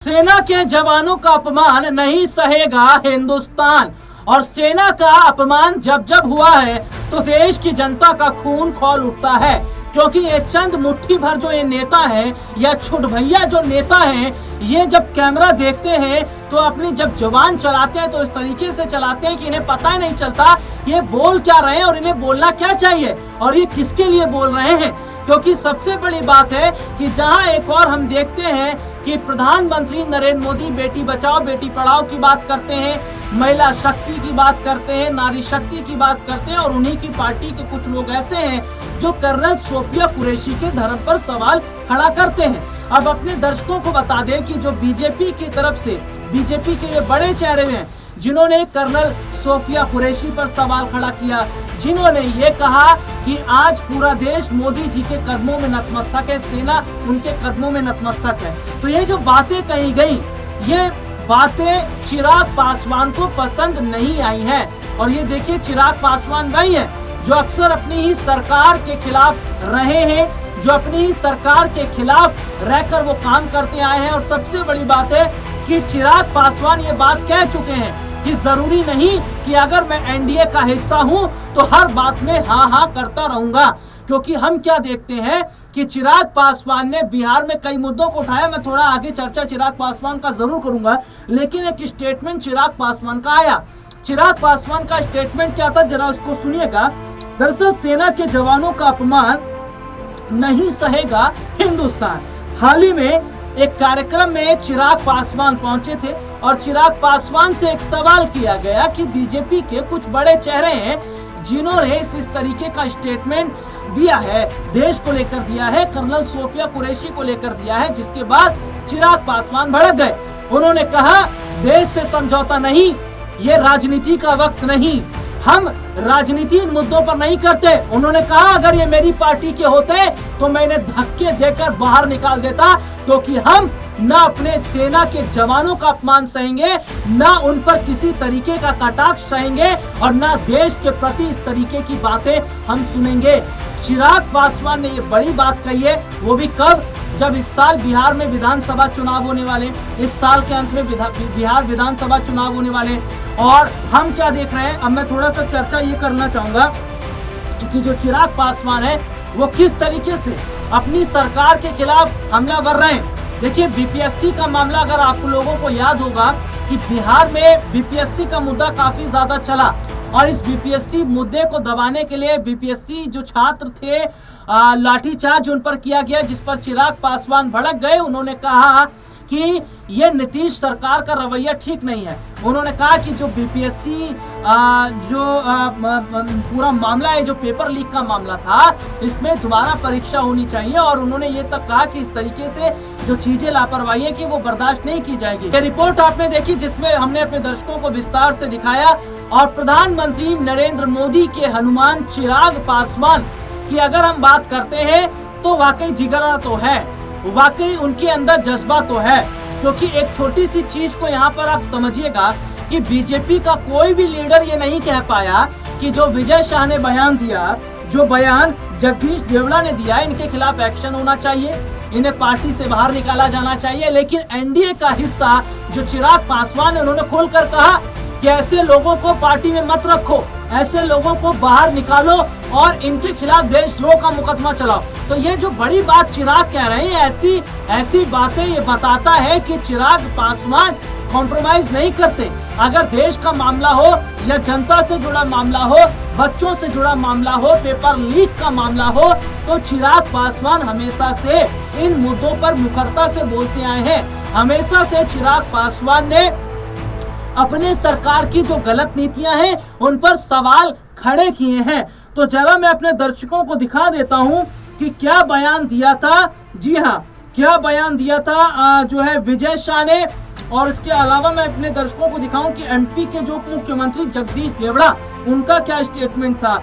सेना के जवानों का अपमान नहीं सहेगा हिंदुस्तान। और सेना का अपमान जब जब हुआ है तो देश की जनता का खून खौल उठता है, क्योंकि ये चंद मुट्ठी भर जो ये नेता हैं या छुटभैया जो नेता हैं, ये जब कैमरा देखते हैं तो अपनी जब जबान चलाते हैं तो इस तरीके से चलाते हैं कि इन्हें पता ही नहीं चलता ये बोल क्या रहे हैं और इन्हें बोलना क्या चाहिए और ये किसके लिए बोल रहे हैं। क्योंकि सबसे बड़ी बात है कि जहां एक और हम देखते हैं कि प्रधानमंत्री नरेंद्र मोदी बेटी बचाओ बेटी पढ़ाओ की बात करते हैं, महिला शक्ति की बात करते हैं, नारी शक्ति की बात करते हैं, और उन्हीं की पार्टी के कुछ लोग ऐसे हैं जो कर्नल सोफिया कुरैशी के धर्म पर सवाल खड़ा करते हैं। अब अपने दर्शकों को बता दें कि जो बीजेपी की तरफ से बीजेपी के ये बड़े चेहरे हैं जिन्होंने कर्नल सोफिया कुरैशी पर सवाल खड़ा किया, जिन्होंने ये कहा कि आज पूरा देश मोदी जी के कदमों में नतमस्तक है, सेना उनके कदमों में नतमस्तक है। तो ये जो बातें कही गई, ये बातें चिराग पासवान को पसंद नहीं आई हैं। और ये देखिए चिराग पासवान वही है जो अक्सर अपनी ही सरकार के खिलाफ रहे हैं, जो अपनी ही सरकार के खिलाफ रहकर वो काम करते आए हैं। और सबसे बड़ी बात है कि चिराग पासवान ये बात कह चुके हैं कि जरूरी नहीं कि अगर मैं एनडीए का हिस्सा हूं तो हर बात में हाँ हाँ करता रहूंगा। क्योंकि हम क्या देखते हैं कि चिराग पासवान ने बिहार में कई मुद्दों को उठाया, मैं थोड़ा आगे चर्चा चिराग पासवान का जरूर करूंगा, लेकिन एक स्टेटमेंट चिराग पासवान का आया। चिराग पासवान का स्टेटमेंट क्या था, जरा उसको सुनिएगा। दरअसल सेना के जवानों का अपमान नहीं सहेगा हिंदुस्तान। हाल ही में एक कार्यक्रम में चिराग पासवान पहुंचे थे और चिराग पासवान से एक सवाल किया गया कि बीजेपी के कुछ बड़े चेहरे हैं जिन्होंने इस तरीके का स्टेटमेंट दिया है, देश को लेकर दिया है, कर्नल सोफिया कुरैशी को लेकर दिया है, जिसके बाद चिराग पासवान भड़क गए। उन्होंने कहा देश से समझौता नहीं, ये राजनीति का वक्त नहीं, हम राजनीति इन मुद्दों पर नहीं करते। उन्होंने कहा अगर ये मेरी पार्टी के होते तो मैं इन्हें धक्के देकर बाहर निकाल देता, क्योंकि हम ना अपने सेना के जवानों का अपमान सहेंगे, ना उन पर किसी तरीके का कटाक्ष सहेंगे और ना देश के प्रति इस तरीके की बातें हम सुनेंगे। चिराग पासवान ने ये बड़ी बात कही है, वो भी कब, जब इस साल बिहार में विधानसभा चुनाव होने वाले, इस साल के अंत में बिहार विधानसभा चुनाव होने वाले। और हम क्या देख रहे हैं, अब मैं थोड़ा सा चर्चा ये करना चाहूंगा कि जो चिराग पासवान है वो किस तरीके से अपनी सरकार के खिलाफ हमलावर रहे हैं। देखिए बीपीएससी का मामला, अगर आप लोगों को याद होगा कि बिहार में बीपीएससी का मुद्दा काफी ज्यादा चला और इस बीपीएससी मुद्दे को दबाने के लिए बीपीएससी जो छात्र थे लाठीचार्ज उन पर किया गया, जिस पर चिराग पासवान भड़क गए। उन्होंने कहा कि ये नीतीश सरकार का रवैया ठीक नहीं है। उन्होंने कहा कि जो बीपीएससी पूरा मामला है, जो पेपर लीक का मामला था, इसमें दोबारा परीक्षा होनी चाहिए। और उन्होंने ये तक कहा कि इस तरीके से जो चीजें लापरवाही है कि वो बर्दाश्त नहीं की जाएगी। ये रिपोर्ट आपने देखी जिसमें हमने अपने दर्शकों को विस्तार से दिखाया। और प्रधानमंत्री नरेंद्र मोदी के हनुमान चिराग पासवान की अगर हम बात करते हैं तो वाकई जिगरा तो है, वाकई उनके अंदर जज्बा तो है। क्योंकि एक छोटी सी चीज को यहाँ पर आप समझिएगा कि बीजेपी का कोई भी लीडर ये नहीं कह पाया कि जो विजय शाह ने बयान दिया, जो बयान जगदीश देवड़ा ने दिया, इनके खिलाफ एक्शन होना चाहिए, इन्हें पार्टी से बाहर निकाला जाना चाहिए। लेकिन एनडीए का हिस्सा जो चिराग पासवान है, उन्होंने खोलकर कहा कि ऐसे लोगों को पार्टी में मत रखो, ऐसे लोगों को बाहर निकालो और इनके खिलाफ देशद्रोह का मुकदमा चलाओ। तो ये जो बड़ी बात चिराग कह रहे हैं, ऐसी बातें ये बताता है कि चिराग पासवान कॉम्प्रोमाइज नहीं करते। अगर देश का मामला हो या जनता से जुड़ा मामला हो, बच्चों से जुड़ा मामला हो, पेपर लीक का मामला हो, तो चिराग पासवान हमेशा से इन मुद्दों पर मुखरता से बोलते आए हैं। हमेशा से चिराग पासवान ने अपने सरकार की जो गलत नीतियां हैं उन पर सवाल खड़े किए हैं। तो जरा मैं अपने दर्शकों को दिखा देता हूं कि क्या बयान दिया था। जी हाँ, क्या बयान दिया था जो है विजय शाह ने। और इसके अलावा मैं अपने दर्शकों को दिखाऊं कि एमपी के जो उप मुख्यमंत्री जगदीश देवड़ा, उनका क्या स्टेटमेंट था।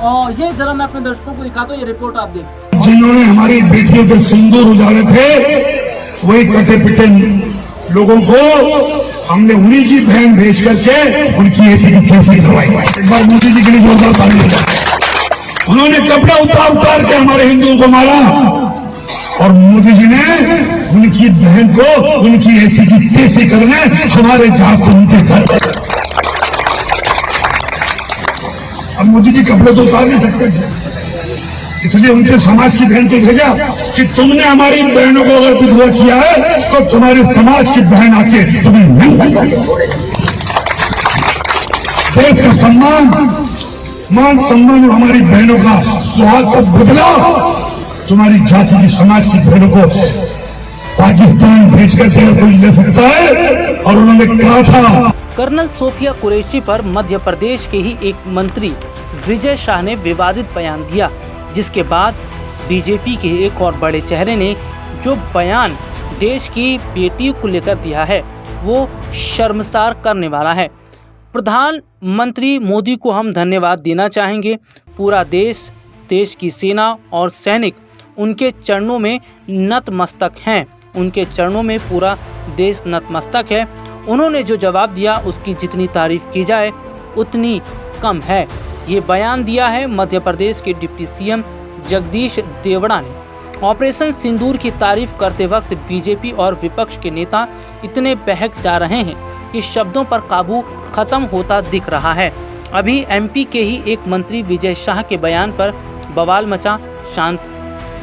और ये जरा मैं अपने दर्शकों को दिखाता हूं, ये रिपोर्ट आप देखें। जिन्होंने हमारी बेटियों के सिंदूर उजाड़े थे, वही कटे पिटे लोगों को हमने उन्हीं की बहन भेज करके उनकी ऐसी की कैसी करवाई। एक बार मोदी जी के लिए जोरदार ताली बजाएं। उन्होंने कपड़ा उतार के हमारे हिंदुओं को मारा और मोदी जी ने उनकी बहन को उनकी ऐसी की तैसी करने हमारे जहाज से उनके घर। अब मोदी जी कपड़े तो उतार नहीं सकते थे, इसलिए उनके समाज की बहन को भेजा कि तुमने हमारी बहनों को अगर विधवा किया है तो तुम्हारे समाज की बहन आके तुम्हें नहीं करके छोड़ेगी। देश का सम्मान, मान सम्मान और हमारी बहनों का सुहाग का बदला तुम्हारी जाति की समाज की बहनों को पाकिस्तान भेजकर जगह कोई ले सकता है। और उन्होंने कहा था, कर्नल सोफिया कुरैशी पर मध्य प्रदेश के ही एक मंत्री विजय शाह ने विवादित बयान दिया, जिसके बाद बीजेपी के एक और बड़े चेहरे ने जो बयान देश की बेटियों को लेकर दिया है वो शर्मसार करने वाला है। प्रधानमंत्री मोदी को हम धन्यवाद देना चाहेंगे। पूरा देश की सेना और सैनिक उनके चरणों में नतमस्तक हैं, उनके चरणों में पूरा देश नतमस्तक है। उन्होंने जो जवाब दिया उसकी जितनी तारीफ की जाए उतनी कम है। ये बयान दिया है मध्य प्रदेश के डिप्टी सीएम जगदीश देवड़ा ने। ऑपरेशन सिंदूर की तारीफ करते वक्त बीजेपी और विपक्ष के नेता इतने बहक जा रहे हैं कि शब्दों पर काबू खत्म होता दिख रहा है। अभी एमपी के ही एक मंत्री विजय शाह के बयान पर बवाल मचा, शांत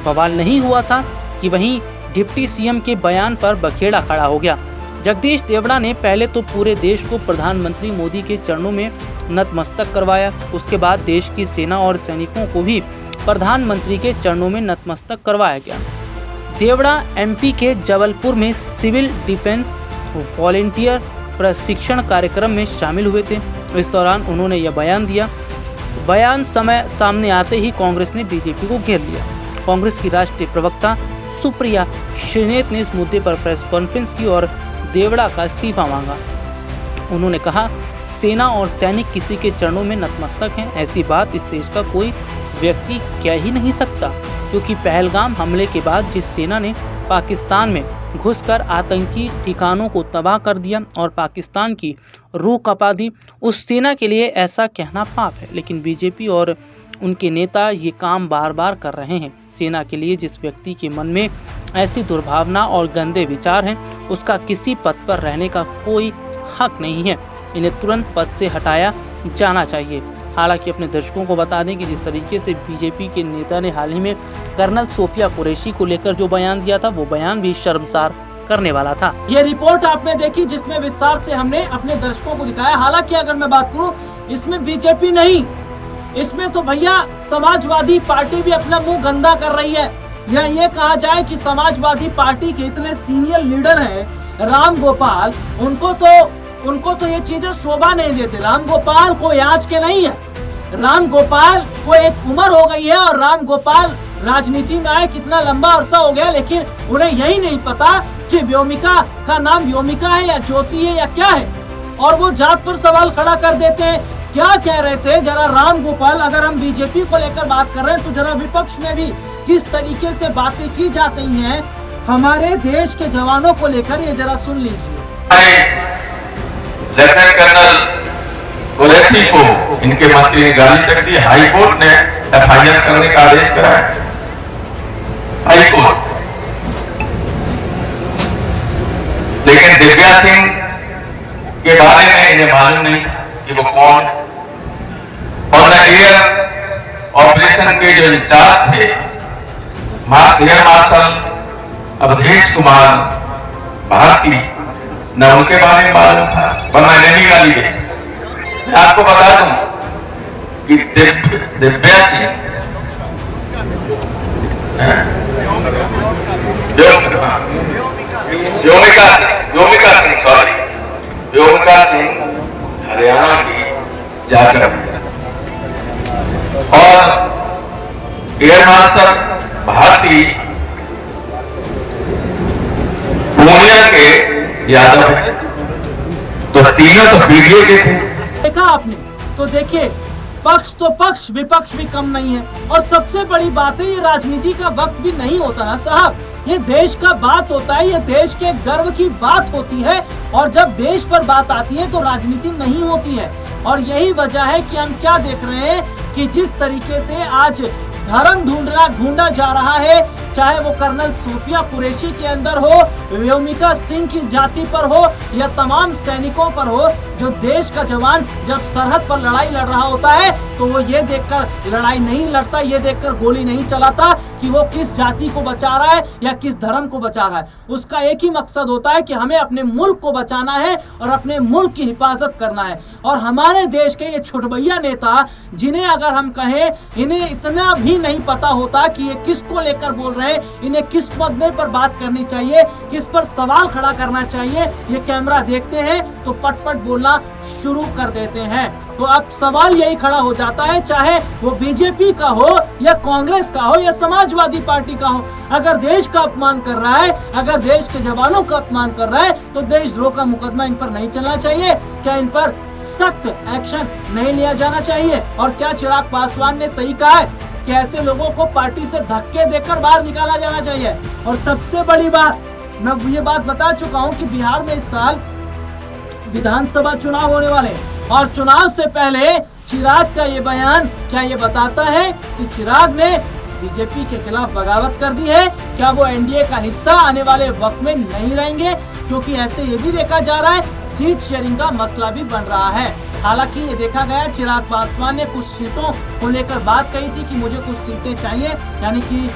बवाल नहीं हुआ था कि वहीं डिप्टी सीएम के बयान पर बखेड़ा खड़ा हो गया। जगदीश देवड़ा ने पहले तो पूरे देश को प्रधानमंत्री मोदी के चरणों में नतमस्तक करवाया, उसके बाद देश की सेना और सैनिकों को भी प्रधानमंत्री के चरणों में नतमस्तक करवाया गया। देवड़ा एमपी के जबलपुर में सिविल डिफेंस वॉलेंटियर प्रशिक्षण कार्यक्रम में शामिल हुए थे। इस दौरान उन्होंने यह बयान दिया। बयान समय सामने आते ही कांग्रेस ने बीजेपी को घेर लिया। कांग्रेस की राष्ट्रीय प्रवक्ता सुप्रिया श्रीनेत ने इस मुद्दे पर प्रेस कॉन्फ्रेंस की और देवड़ा का इस्तीफा मांगा। उन्होंने कहा, सेना और सैनिक किसी के चरणों में नतमस्तक हैं, ऐसी बात इस देश का कोई व्यक्ति कह ही नहीं सकता, क्योंकि पहलगाम हमले के बाद जिस सेना ने पाकिस्तान में घुसकर आतंकी ठिकानों को तबाह कर दिया और पाकिस्तान की रूह कपा दी, उस सेना के लिए ऐसा कहना पाप है। लेकिन बीजेपी और उनके नेता ये काम बार बार कर रहे हैं। सेना के लिए जिस व्यक्ति के मन में ऐसी दुर्भावना और गंदे विचार हैं, उसका किसी पद पर रहने का कोई हक नहीं है। इन्हें तुरंत पद से हटाया जाना चाहिए। हालांकि अपने दर्शकों को बता दें कि जिस तरीके से बीजेपी के नेता ने हाल ही में कर्नल सोफिया कुरैशी को लेकर जो बयान दिया था, वो बयान भी शर्मसार करने वाला था। ये रिपोर्ट आपने देखी जिसमें विस्तार से हमने अपने दर्शकों को दिखाया। हालांकि अगर मैं बात करूं, इसमें बीजेपी नहीं, इसमें तो भैया समाजवादी पार्टी भी अपना मुंह गंदा कर रही है। या ये कहा जाए कि समाजवादी पार्टी के इतने सीनियर लीडर हैं राम गोपाल, उनको तो ये चीजें शोभा नहीं देते। राम गोपाल कोई आज के नहीं है। राम गोपाल को एक उम्र हो गई है और राम गोपाल राजनीति में आए कितना लंबा अरसा हो गया, लेकिन उन्हें यही नहीं पता कि व्योमिका का नाम व्योमिका है या ज्योति है या क्या है, और वो जात पर सवाल खड़ा कर देते हैं। क्या कह रहे थे जरा राम गोपाल? अगर हम बीजेपी को लेकर बात कर रहे हैं तो जरा विपक्ष में भी किस तरीके से बातें की जाती हैं हमारे देश के जवानों को लेकर, ये जरा सुन लीजिए। लेफ्टिनेंट कर्नल कुरैशी को इनके मंत्री ने गाली तक दी। हाई कोर्ट ने एफआईआर करने का आदेश करा है। हाई कोर्ट, लेकिन दिव्या सिंह के बारे में इन्हें मालूम नहीं कि वो कौन, और एयर ऑपरेशन के जो इंचार्ज थे marshal air marshal Avdhesh Kumar Bharti, न उनके बारे में मालूम था, वरना इन्हें भी गाली दी। मैं आपको बता दूं कि दिव्या सिंह व्योमिका सिंह हरियाणा की जाकर और एयर मार्शल भारती पूर्णिया के यादव है। तो तीनों तो वीडियो के थे। देखा आपने? तो देखिए, पक्ष तो पक्ष, विपक्ष भी कम नहीं है। और सबसे बड़ी बात है, ये राजनीति का वक्त भी नहीं होता ना साहब, ये देश का बात होता है, ये देश के गर्व की बात होती है। और जब देश पर बात आती है तो राजनीति नहीं होती है। और यही वजह है कि हम क्या देख रहे हैं कि जिस तरीके से आज धर्म ढूंढा जा रहा है, चाहे वो कर्नल सूफिया कुरैशी के अंदर हो, व्योमिका सिंह की जाति पर हो, या तमाम सैनिकों पर हो, जो देश का जवान जब सरहद पर लड़ाई लड़ रहा होता है तो वो ये देखकर लड़ाई नहीं लड़ता, ये देखकर गोली नहीं चलाता कि वो किस जाति को बचा रहा है या किस धर्म को बचा रहा है। उसका एक ही मकसद होता है कि हमें अपने मुल्क को बचाना है और अपने मुल्क की हिफाजत करना है। और हमारे देश के ये छुटभैया नेता, जिन्हें अगर हम कहें इन्हें इतना भी नहीं पता होता कि ये किसको लेकर बोल रहे हैं, इन्हें किस मुद्दे पर बात करनी चाहिए, किस पर सवाल खड़ा करना चाहिए, ये कैमरा देखते हैं तो पट-पट बोलना शुरू कर देते हैं। तो अब सवाल यही खड़ा हो जाता है, चाहे वो बीजेपी का हो या कांग्रेस का हो या समाजवादी पार्टी का हो, अगर देश का अपमान कर रहा है, अगर देश के जवानों का अपमान कर रहा है तो देशद्रोह का मुकदमा इन पर नहीं चलना चाहिए? क्या इन पर सख्त एक्शन नहीं लिया जाना चाहिए? और क्या चिराग पासवान ने सही कहा है कि ऐसे लोगों को पार्टी से धक्के देकर बाहर निकाला जाना चाहिए? और सबसे बड़ी बात, मैं ये बात बता चुका हूं कि बिहार में इस साल विधानसभा चुनाव होने वाले हैं और चुनाव से पहले चिराग का ये बयान क्या ये बताता है कि चिराग ने बीजेपी के खिलाफ बगावत कर दी है? क्या वो एनडीए का हिस्सा आने वाले वक्त में नहीं रहेंगे? क्योंकि ऐसे ये भी देखा जा रहा है सीट शेयरिंग का मसला भी बन रहा है। हालांकि ये देखा गया चिराग पासवान ने कुछ सीटों को लेकर बात कही थी कि मुझे कुछ सीटें चाहिए, यानी कि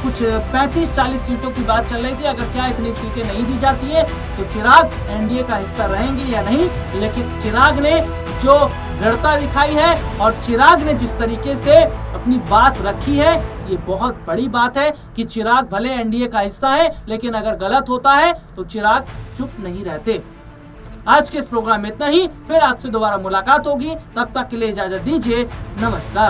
कुछ 35-40 सीटों की बात चल रही थी। अगर क्या इतनी सीटें नहीं दी जाती है तो चिराग एनडीए का हिस्सा रहेंगे या नहीं? लेकिन चिराग ने जो दृढ़ता दिखाई है और चिराग ने जिस तरीके से अपनी बात रखी है, ये बहुत बड़ी बात है कि चिराग भले एनडीए का हिस्सा है लेकिन अगर गलत होता है तो चिराग चुप नहीं रहते। आज के इस प्रोग्राम में इतना ही, फिर आपसे दोबारा मुलाकात होगी, तब तक के लिए इजाजत दीजिए, नमस्कार।